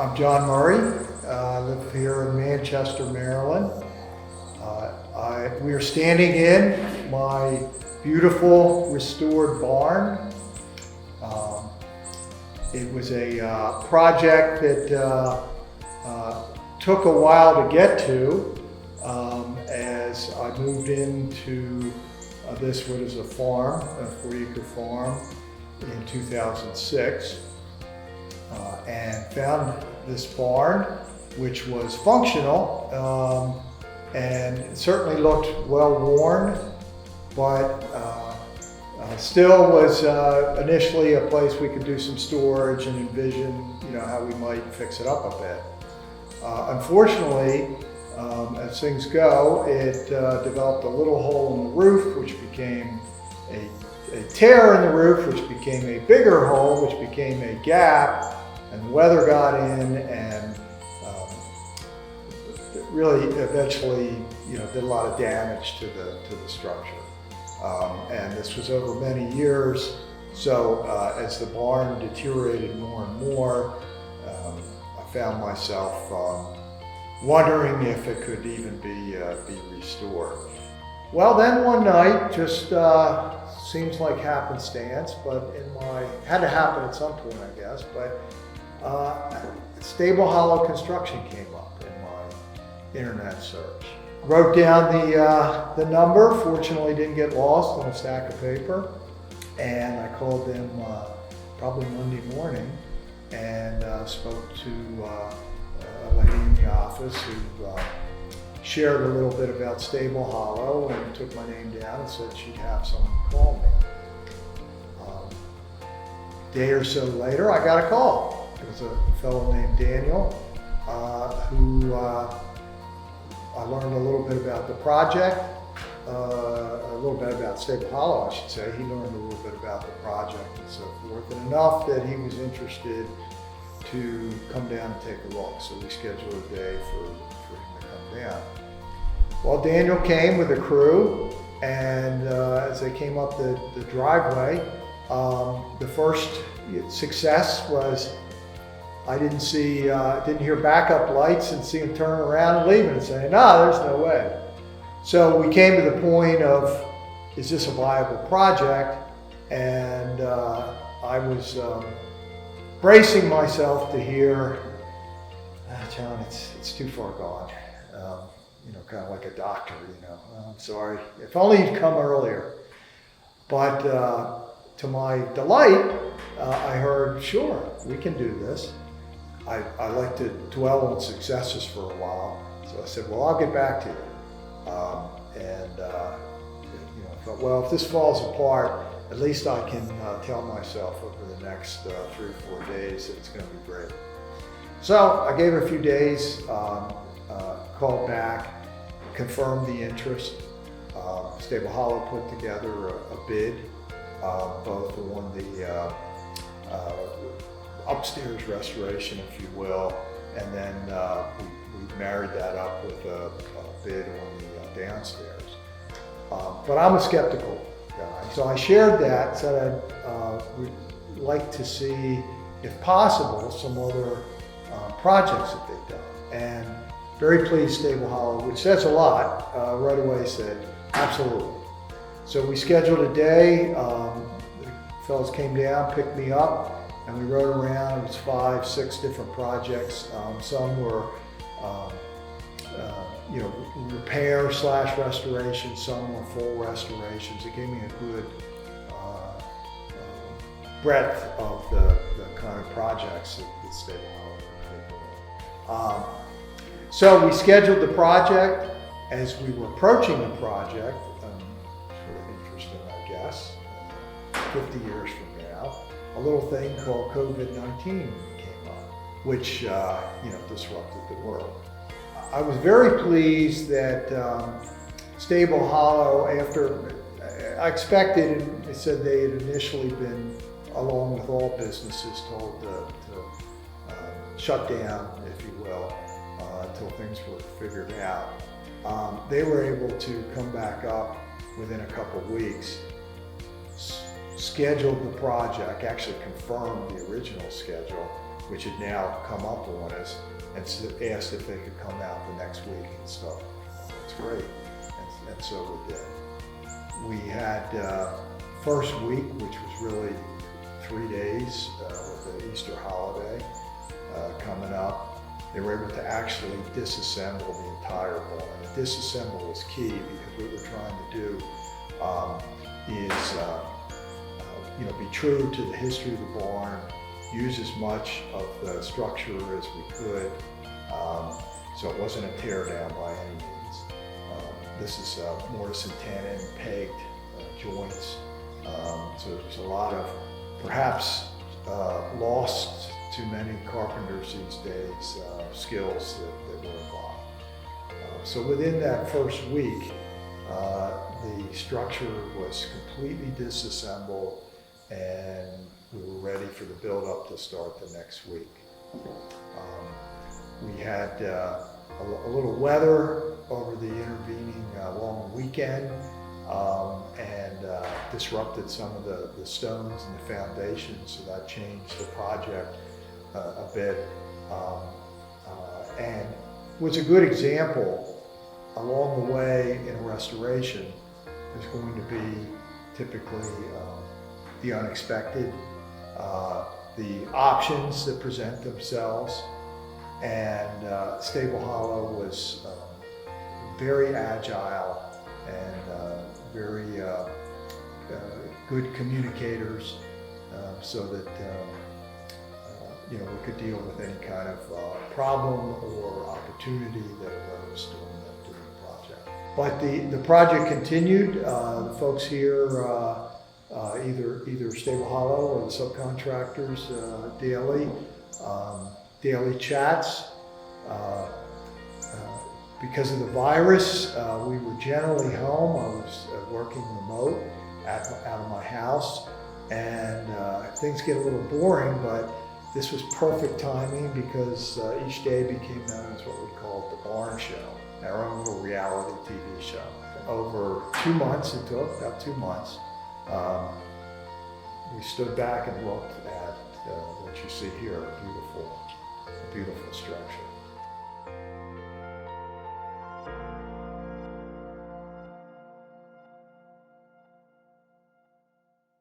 I'm John Murray. I live here in Manchester, Maryland. We are standing in my beautiful restored barn. It was a project that took a while to get to as I moved into this, what is a farm, a 4-acre farm in 2006. And found this barn, which was functional and it certainly looked well worn, but still was initially a place we could do some storage and envision, how we might fix it up a bit. Unfortunately, as things go, it developed a little hole in the roof, which became a tear in the roof, which became a bigger hole, which became a gap. And the weather got in and really eventually, did a lot of damage to the structure. And this was over many years. So as the barn deteriorated more and more, I found myself wondering if it could even be restored. Well, then one night, just seems like happenstance, but had to happen at some point, I guess. But Stable Hollow Construction came up in my internet search. Wrote down the number, fortunately didn't get lost on a stack of paper, and I called them probably Monday morning and spoke to a lady in the office who shared a little bit about Stable Hollow and took my name down and said she'd have someone call me. A day or so later, I got a call. It was a fellow named Daniel who I learned a little bit about the project, a little bit about Stable Hollow, I should say. He learned a little bit about the project and so forth, and enough that he was interested to come down and take a look. So we scheduled a day for him to come down. Well, Daniel came with a crew, and as they came up the driveway, the first success was I didn't hear backup lights and see him turn around and leaving and saying, no, there's no way. So we came to the point of, is this a viable project? And I was bracing myself to hear, John, it's too far gone. Kind of like a doctor, I'm sorry, if only you'd come earlier. But to my delight, I heard, sure, we can do this. I like to dwell on successes for a while, so I said, well, I'll get back to you. I thought, well, if this falls apart, at least I can tell myself over the next 3 or 4 days that it's going to be great. So I gave it a few days, called back, confirmed the interest. Stable Hollow put together a bid, both on the upstairs restoration, if you will, and then we married that up with a bid on the downstairs. But I'm a skeptical guy, so I shared that, said I'd like to see, if possible, some other projects that they've done. And very pleased Stable Hollow, which says a lot, right away said, absolutely. So we scheduled a day, the fellows came down, picked me up, and we rode around. It was 5, 6 different projects. Some were repair/restoration, some were full restorations. It gave me a good breadth of the kind of projects that Stable Hollow. So we scheduled the project. As we were approaching the project, sort of interesting, I guess, 50 years from now, a little thing called COVID-19 came up, which disrupted the world. I was very pleased that Stable Hollow, after I expected, it said they had initially been, along with all businesses, told to shut down, if you will, until things were figured out. They were able to come back up within a couple of weeks, scheduled the project, actually confirmed the original schedule which had now come up on us, and asked if they could come out the next week and stuff. It's great, and so we did. We had first week, which was really 3 days with the Easter holiday coming up. They were able to actually disassemble the entire barn. And disassemble is key because what we're trying to do is be true to the history of the barn, use as much of the structure as we could, so it wasn't a tear down by any means. This is mortise and tenon, pegged joints, so there's a lot of perhaps lost to many carpenters these days skills that were involved. So within that first week, the structure was completely disassembled, and we were ready for the build-up to start the next week. We had a little weather over the intervening long weekend, and disrupted some of the stones and the foundations, so that changed the project a bit, and was a good example. Along the way in a restoration, there's going to be typically the unexpected, the options that present themselves, and Stable Hollow was very agile and very good communicators, so that we could deal with any kind of problem or opportunity that arose during the project. But the project continued. The folks here, either Stable Hollow or the subcontractors, daily chats. Because of the virus, we were generally home. I was working remote out of my house, and things get a little boring, but this was perfect timing because each day became known as what we called the Barn Show, our own little reality TV show. Over 2 months, it took about 2 months, we stood back and looked at what you see here, a beautiful structure.